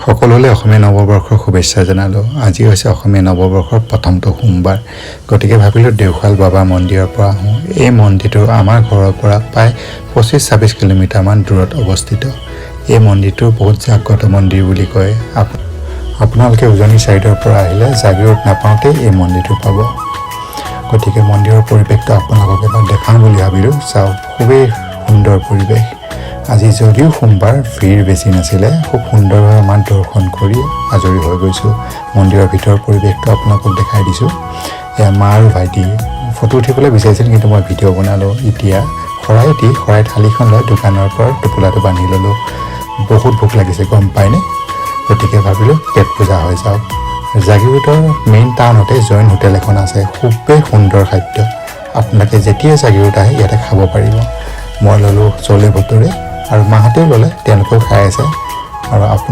সকলোলৈ অসমীয়া নৱবৰ্ষৰ শুভেচ্ছা জনালোঁ। আজি হৈছে অসমীয়া নৱবৰ্ষৰ প্ৰথমটো সোমবাৰ, গতিকে ভাবিলোঁ দেওশাল বাবা মন্দিৰৰ পৰা আহোঁ। এই মন্দিৰটো আমাৰ ঘৰৰ পৰা প্ৰায় 25-26 কিলোমিটাৰমান দূৰত অৱস্থিত। এই মন্দিৰটো বহুত জাগ্ৰত মন্দিৰ বুলি কয়। আপোনালোকে উজনি ছাইডৰ পৰা আহিলে জাগিৰোড নাপাওঁতেই এই মন্দিৰটো পাব। গতিকে মন্দিৰৰ পৰিৱেশটো আপোনালোকক এবাৰ দেখাওঁ বুলি ভাবিলোঁ। চাওক, খুবেই সুন্দৰ পৰিৱেশ। আজি যদিও সোমবাৰ, ভিৰ বেছি নাছিলে, খুব সুন্দৰভাৱে আমাৰ দৰ্শন কৰি আজৰি হৈ গৈছোঁ। মন্দিৰৰ ভিতৰৰ পৰিৱেশটো আপোনালোকক দেখাই দিছোঁ। এয়া মা আৰু ভাইটি ফটো উঠিবলৈ বিচাৰিছিল, কিন্তু মই ভিডিঅ' বনালোঁ। এতিয়া শৰাই থালিখন লৈ দোকানৰ পৰা টোপোলাটো বান্ধি ল'লোঁ। বহুত ভোক লাগিছে গম পায়নে, গতিকে ভাবিলোঁ পেট পূজা হৈ যাওক। জাগিৰোডৰ মেইন টাউনতে জৈন হোটেল এখন আছে, খুবেই সুন্দৰ খাদ্য। আপোনালোকে যেতিয়াই জাগিৰোড আহে ইয়াতে খাব পাৰিব। মই ল'লোঁ চলে ভটোৰে, আৰু মাহঁতেও ল'লে, তেওঁলোকেও খাই আছে। আৰু